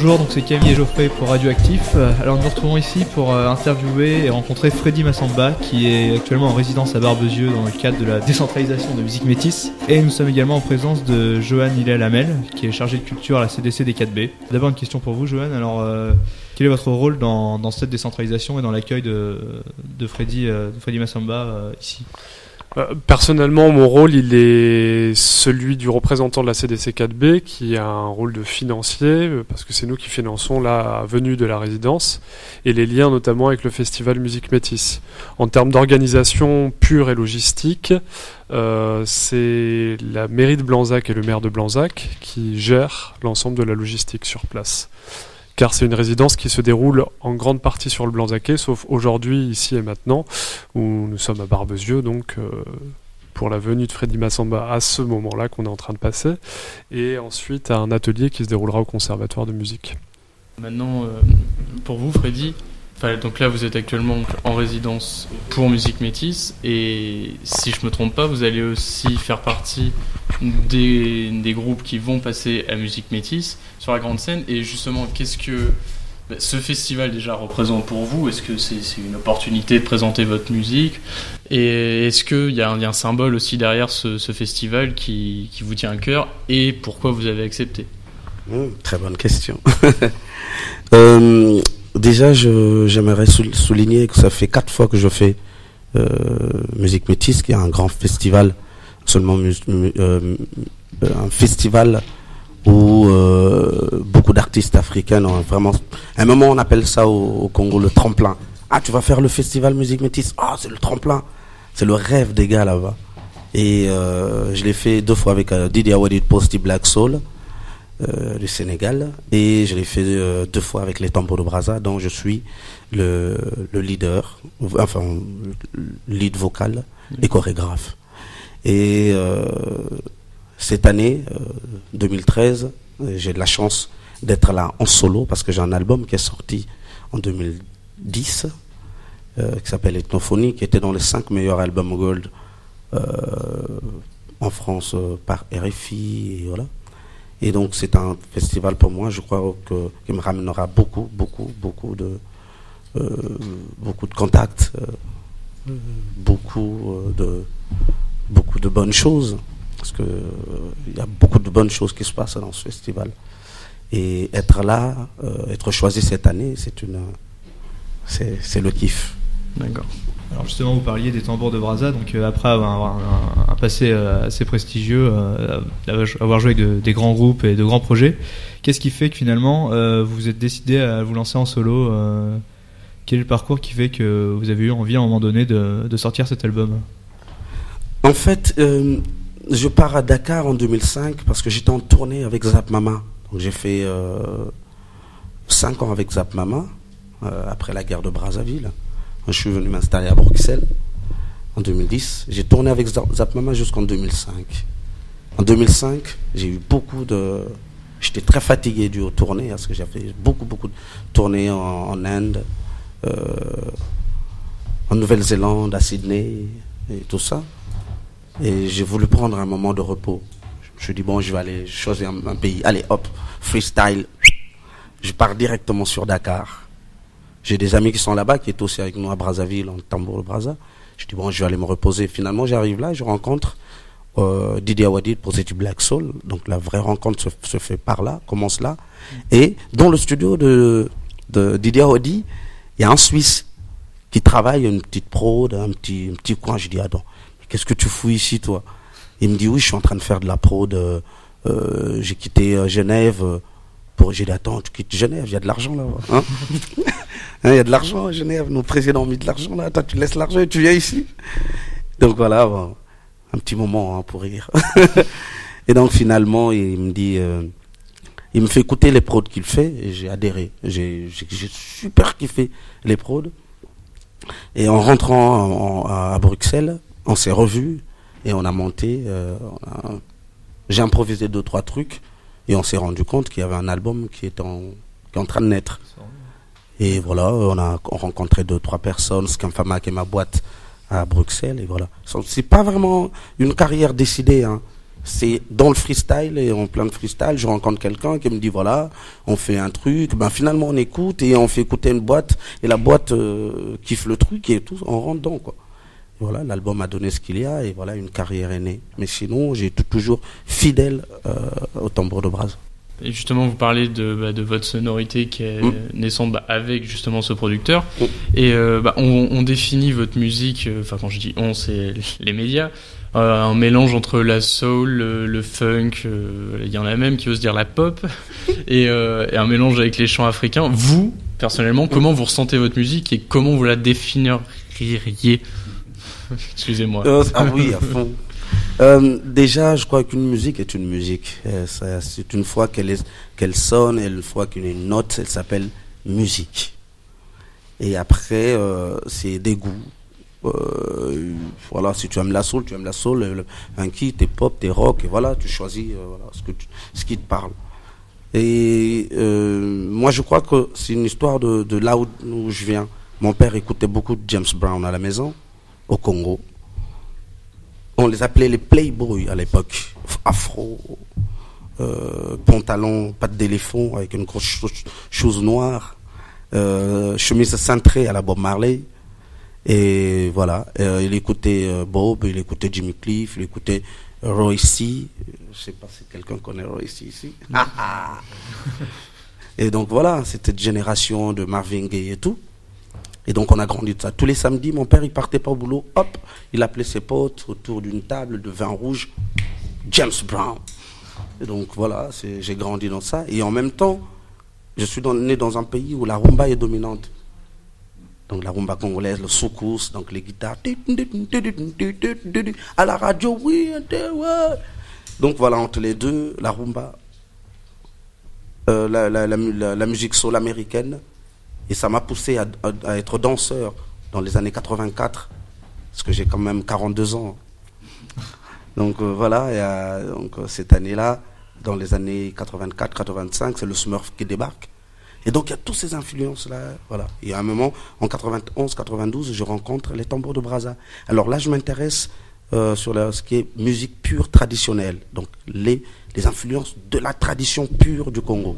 Bonjour, donc c'est Camille et Geoffrey pour Radioactif. Alors nous nous retrouvons ici pour interviewer et rencontrer Freddy Massamba qui est actuellement en résidence à Barbezieux dans le cadre de la décentralisation de musique métisse. Et nous sommes également en présence de Johan Hillel Hamel qui est chargé de culture à la CDC des 4B. D'abord une question pour vous Johan, alors quel est votre rôle dans cette décentralisation et dans l'accueil de Freddy Massamba ici ? Personnellement, mon rôle, il est celui du représentant de la CDC 4B qui a un rôle de financier parce que c'est nous qui finançons la venue de la résidence et les liens notamment avec le festival Musique Métisse. En termes d'organisation pure et logistique, c'est la mairie de Blanzac et le maire de Blanzac qui gèrent l'ensemble de la logistique sur place. Car c'est une résidence qui se déroule en grande partie sur le Blanzacais, sauf aujourd'hui, ici et maintenant, où nous sommes à Barbezieux, donc pour la venue de Freddy Massamba à ce moment-là qu'on est en train de passer, et ensuite à un atelier qui se déroulera au Conservatoire de musique. Maintenant, pour vous, Freddy, donc là vous êtes actuellement en résidence pour Musique Métisse, et si je me trompe pas, vous allez aussi faire partie des groupes qui vont passer à Musique Métisse sur la grande scène. Et justement, qu'est-ce que ce festival déjà représente pour vous ? Est-ce que c'est une opportunité de présenter votre musique ? Et est-ce qu'il y a un symbole aussi derrière ce festival qui vous tient à cœur ? Et pourquoi vous avez accepté ? Très bonne question. Déjà, j'aimerais souligner que ça fait 4 fois que je fais Musique Métisse, qui est un grand festival, seulement un festival où beaucoup d'artistes africains ont vraiment... À un moment, on appelle ça au Congo le tremplin. Ah, tu vas faire le festival Musique Métisse. Ah, c'est le tremplin. C'est le rêve des gars là-bas. Et je l'ai fait 2 fois avec Didi Awadi de Posty Black Soul du Sénégal. Et je l'ai fait 2 fois avec les Tambours de Brazza, dont je suis le leader, enfin, lead vocal et chorégraphe. Et cette année, 2013, j'ai de la chance d'être là en solo parce que j'ai un album qui est sorti en 2010 qui s'appelle Ethnophonie, qui était dans les 5 meilleurs albums gold en France par RFI, et voilà. Et donc c'est un festival pour moi, je crois, qui me ramènera beaucoup de contacts, beaucoup de bonnes choses, parce que il y a beaucoup de bonnes choses qui se passent dans ce festival. Et être là, être choisi cette année, c'est le kiff. D'accord. Alors justement, vous parliez des Tambours de Brazza, donc après avoir un passé assez prestigieux, avoir joué avec des grands groupes et de grands projets, qu'est-ce qui fait que finalement vous vous êtes décidé à vous lancer en solo quel est le parcours qui fait que vous avez eu envie à un moment donné de sortir cet album ? En fait, je pars à Dakar en 2005 parce que j'étais en tournée avec Zap Mama. Donc j'ai fait 5 ans avec Zap Mama après la guerre de Brazzaville. Je suis venu m'installer à Bruxelles en 2010. J'ai tourné avec Zap Mama jusqu'en 2005. En 2005, j'ai eu j'étais très fatigué dû aux tournées parce que j'ai fait beaucoup de tournées en Inde, en Nouvelle-Zélande, à Sydney et tout ça. Et j'ai voulu prendre un moment de repos. Je me suis dit, bon, je vais aller choisir un pays. Allez, hop, freestyle. Je pars directement sur Dakar. J'ai des amis qui sont là-bas, qui étaient aussi avec nous à Brazzaville, en Tambour de Brazza. Je dis, bon, je vais aller me reposer. Finalement, j'arrive là et je rencontre Didi Awadi pour Posty Black Soul. Donc la vraie rencontre se fait par là, commence là. Et dans le studio de Didi Awadi, il y a un Suisse qui travaille une petite prod, un petit coin. Je dis, attends, qu'est-ce que tu fous ici, toi ? Il me dit, oui, je suis en train de faire de la prod. J'ai quitté Genève. J'ai dit, attends, tu quittes Genève, il y a de l'argent là. Hein, il y a de l'argent à Genève, nos présidents ont mis de l'argent là. Toi, tu laisses l'argent et tu viens ici. Donc voilà, bon, un petit moment pour rire. Et donc finalement, il me dit, il me fait écouter les prods qu'il fait et j'ai adhéré. J'ai super kiffé les prods. Et en rentrant à Bruxelles, on s'est revus et on a monté. J'ai improvisé 2-3 trucs et on s'est rendu compte qu'il y avait un album qui est en train de naître. Et voilà, on a rencontré 2-3 personnes, Scamfama qui est ma boîte à Bruxelles, et voilà. C'est pas vraiment une carrière décidée, hein. C'est dans le freestyle et en plein de freestyle, je rencontre quelqu'un qui me dit voilà, on fait un truc, ben finalement on écoute et on fait écouter une boîte et la boîte kiffe le truc et tout, on rentre dedans quoi. Et voilà, l'album a donné ce qu'il y a et voilà, une carrière est née. Mais sinon, j'ai toujours fidèle au Tambour de Braza. Et justement, vous parlez de votre sonorité qui est naissante avec justement ce producteur. Et on définit votre musique, enfin quand je dis on, c'est les médias, un mélange entre la soul, le funk, il y en a même qui osent dire la pop, et un mélange avec les chants africains. Vous, personnellement, comment vous ressentez votre musique et comment vous la définiriez? Excusez-moi. Ah oui, à fond. Déjà, je crois qu'une musique est une musique. C'est une fois qu'elle sonne, et une fois qu'une une note, elle s'appelle musique. Et après, c'est des goûts. Voilà, si tu aimes la soul, tu aimes la soul. Le funky, t'es pop, t'es rock, et voilà, tu choisis voilà, ce qui te parle. Et moi, je crois que c'est une histoire de là où je viens. Mon père écoutait beaucoup de James Brown à la maison, au Congo. On les appelait les playboys à l'époque. Afro, pantalon, patte d'éléphant avec une grosse chose noire, chemise cintrée à la Bob Marley. Et voilà, il écoutait Bob, il écoutait Jimmy Cliff, il écoutait Roy C. Je sais pas si quelqu'un connaît Roy C ici. Et donc voilà, c'était une génération de Marvin Gaye et tout. Et donc on a grandi de ça. Tous les samedis, mon père il partait pas au boulot, hop, il appelait ses potes autour d'une table de vin rouge, James Brown. Et donc voilà, j'ai grandi dans ça. Et en même temps, je suis né dans un pays où la rumba est dominante. Donc la rumba congolaise, le soukous, donc les guitares, à la radio, oui, donc voilà, entre les deux, la rumba, la musique soul américaine. Et ça m'a poussé à être danseur dans les années 84, parce que j'ai quand même 42 ans. Donc voilà, donc, cette année-là, dans les années 84-85, c'est le Smurf qui débarque. Et donc il y a toutes ces influences-là. Voilà. Et à un moment, en 91-92, je rencontre les Tambours de Braza. Alors là, je m'intéresse sur ce qui est musique pure traditionnelle, donc les influences de la tradition pure du Congo.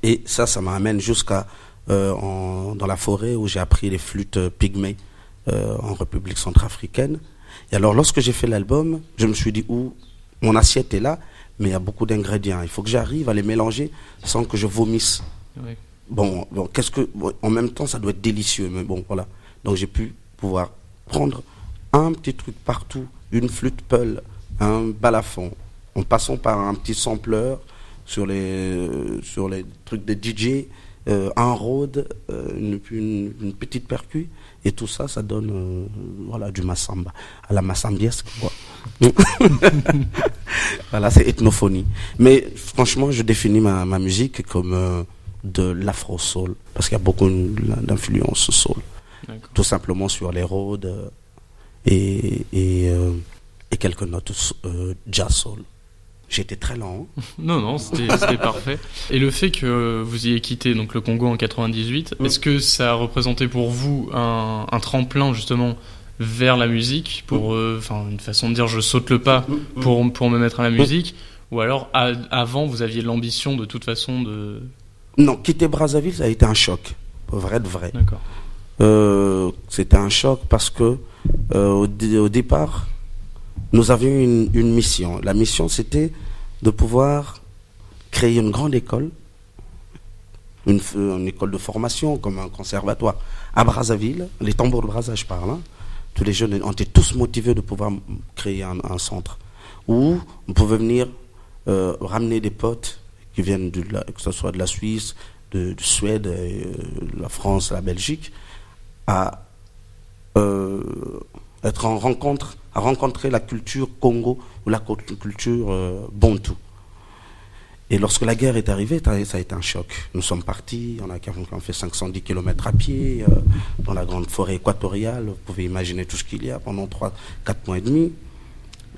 Et ça m'amène jusqu'à dans la forêt où j'ai appris les flûtes pygmées en République centrafricaine. Et alors lorsque j'ai fait l'album, je me suis dit mon assiette est là, mais il y a beaucoup d'ingrédients. Il faut que j'arrive à les mélanger sans que je vomisse. Oui. Bon, en même temps ça doit être délicieux, mais bon voilà. Donc j'ai pu pouvoir prendre un petit truc partout, une flûte peul, un balafon, en passant par un petit sampleur sur les trucs de DJ. Un Rhodes, une petite percu, et tout ça, ça donne voilà, du massamba, à la massambiesque, quoi. Voilà, c'est ethnophonie. Mais franchement, je définis ma musique comme de l'afro-soul, parce qu'il y a beaucoup d'influence soul. D'accord. Tout simplement sur les Rhodes et quelques notes jazz-soul. J'étais très lent. Non, c'était parfait. Et le fait que vous ayez quitté donc, le Congo en 98, est-ce que ça a représenté pour vous un tremplin justement vers la musique, pour une façon de dire je saute le pas pour me mettre à la musique, ou alors avant vous aviez l'ambition de toute façon de... Non, quitter Brazzaville, ça a été un choc, vrai de vrai. D'accord. C'était un choc parce que au départ, nous avions une mission. La mission, c'était de pouvoir créer une grande école, une école de formation, comme un conservatoire, à Brazzaville. Les Tambours de Braza, je parle. Hein. Tous les jeunes ont été tous motivés de pouvoir créer un centre où on pouvait venir ramener des potes qui viennent, que ce soit de la Suisse, de Suède, de la France, la Belgique, à être en rencontre, à rencontrer la culture Congo ou la culture Bantou. Et lorsque la guerre est arrivée, ça a été un choc. Nous sommes partis, on a fait 510 km à pied, dans la grande forêt équatoriale. Vous pouvez imaginer tout ce qu'il y a pendant 3-4 mois et demi.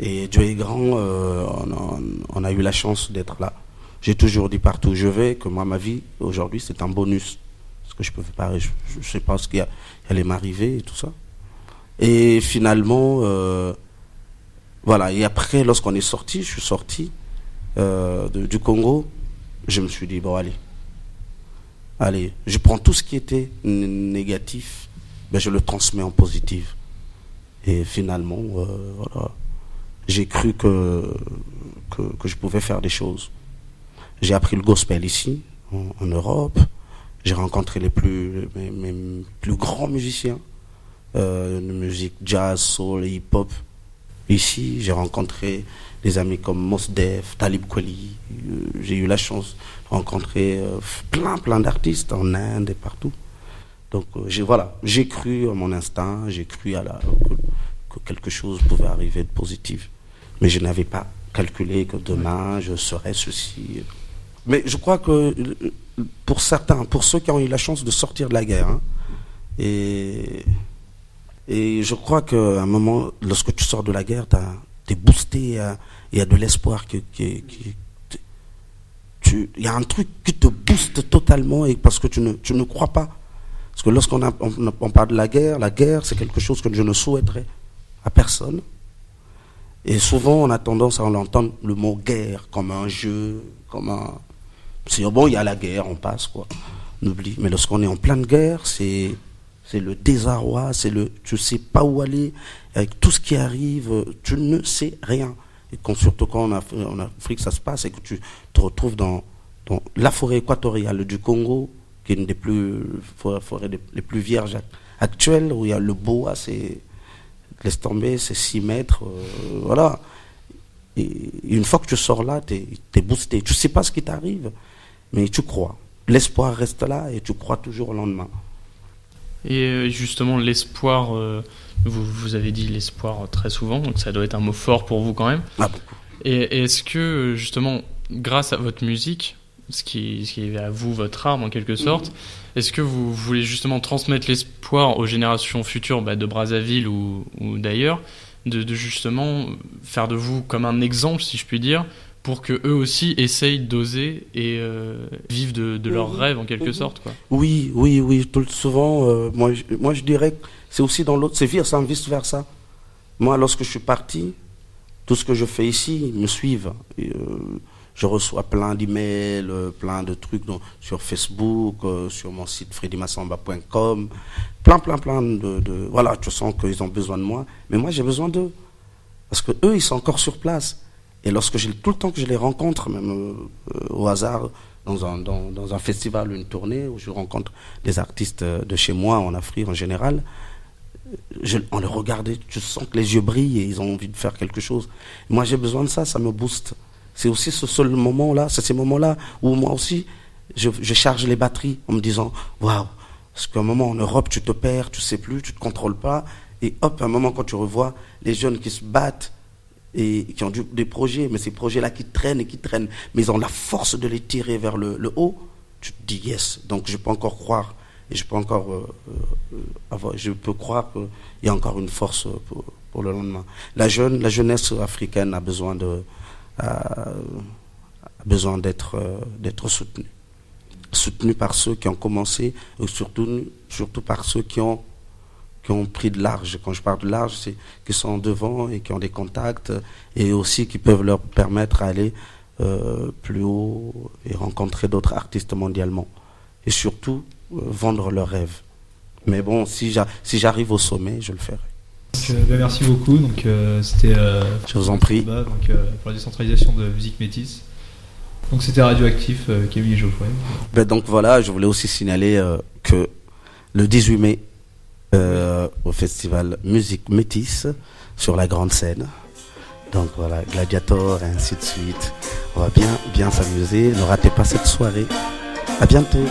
Et Dieu est grand, on a eu la chance d'être là. J'ai toujours dit partout où je vais que moi, ma vie, aujourd'hui, c'est un bonus. Parce que je peux pas, je sais pas ce qui allait m'arriver et tout ça. Et finalement, voilà, et après, lorsqu'on est sorti, je suis sorti du Congo, je me suis dit, bon, allez, je prends tout ce qui était négatif, ben, je le transmets en positif. Et finalement, voilà, j'ai cru que je pouvais faire des choses. J'ai appris le gospel ici, en Europe. J'ai rencontré mes plus grands musiciens de musique jazz, soul et hip-hop. Ici, j'ai rencontré des amis comme Mos Def, Talib Kweli. J'ai eu la chance de rencontrer plein d'artistes en Inde et partout. Donc j'ai cru à mon instinct, j'ai cru que quelque chose pouvait arriver de positif. Mais je n'avais pas calculé que demain je serais ceci. Mais je crois que pour ceux qui ont eu la chance de sortir de la guerre, hein, et je crois qu'à un moment, lorsque tu sors de la guerre, t'es boosté, il y a de l'espoir il y a un truc qui te booste totalement, et parce que tu ne crois pas. Parce que lorsqu'on parle de la guerre, c'est quelque chose que je ne souhaiterais à personne. Et souvent, on a tendance à entendre le mot guerre comme un jeu, c'est bon, il y a la guerre, on passe, quoi. On oublie. Mais lorsqu'on est en pleine guerre, c'est le désarroi, tu sais pas où aller, avec tout ce qui arrive, tu ne sais rien. Et surtout quand en Afrique ça se passe, et que tu te retrouves dans la forêt équatoriale du Congo, qui est une des forêts les plus vierges actuelles, où il y a le bois, laisse tomber, c'est 6 mètres, voilà. Et une fois que tu sors là, t'es boosté. Tu sais pas ce qui t'arrive, mais tu crois. L'espoir reste là, et tu crois toujours au lendemain. Et justement, l'espoir, vous avez dit l'espoir très souvent, donc ça doit être un mot fort pour vous quand même. Ah, beaucoup. Et est-ce que, justement, grâce à votre musique, ce qui est à vous, votre arme en quelque sorte, est-ce que vous voulez justement transmettre l'espoir aux générations futures de Brazzaville ou d'ailleurs, de justement faire de vous comme un exemple, si je puis dire, pour que eux aussi essayent d'oser et vivent de leurs rêves en quelque sorte, quoi. Oui, souvent, moi je dirais que c'est aussi dans l'autre, c'est vice-versa. Moi, lorsque je suis parti, tout ce que je fais ici, ils me suivent. Je reçois plein d'emails, plein de trucs sur Facebook, sur mon site freddymassamba.com, plein de... Voilà, tu sens qu'ils ont besoin de moi, mais moi j'ai besoin d'eux. Parce que eux, ils sont encore sur place. Et tout le temps que je les rencontre, même au hasard, dans un festival ou une tournée, où je rencontre des artistes de chez moi, en Afrique en général, on les regarde, tu sens que les yeux brillent et ils ont envie de faire quelque chose. Moi j'ai besoin de ça, ça me booste. C'est aussi ce seul moment-là, c'est ces moments-là où moi aussi, je charge les batteries en me disant, waouh, parce qu'à un moment en Europe, tu te perds, tu sais plus, tu te contrôles pas, et hop, à un moment quand tu revois les jeunes qui se battent et qui ont des projets, mais ces projets-là qui traînent, mais ils ont la force de les tirer vers le haut, tu te dis yes. Donc je peux encore croire, et je peux encore croire qu'il y a encore une force pour le lendemain. La jeunesse africaine a besoin d'être soutenue par ceux qui ont commencé, et surtout par ceux qui ont pris de large. Quand je parle de large, c'est qui sont devant et qui ont des contacts, et aussi qui peuvent leur permettre d'aller plus haut et rencontrer d'autres artistes mondialement, et surtout vendre leurs rêves. Mais bon, si j'arrive au sommet, je le ferai. Donc, merci beaucoup. Donc, c'était je vous en prie. pour la décentralisation de musique métisse. Donc c'était Radioactif, Camille et Geoffrey. Donc voilà, je voulais aussi signaler que le 18 mai, au festival Musique Métisse, sur la grande scène, donc voilà, Gladiator et ainsi de suite, on va bien s'amuser. Ne ratez pas cette soirée. À bientôt.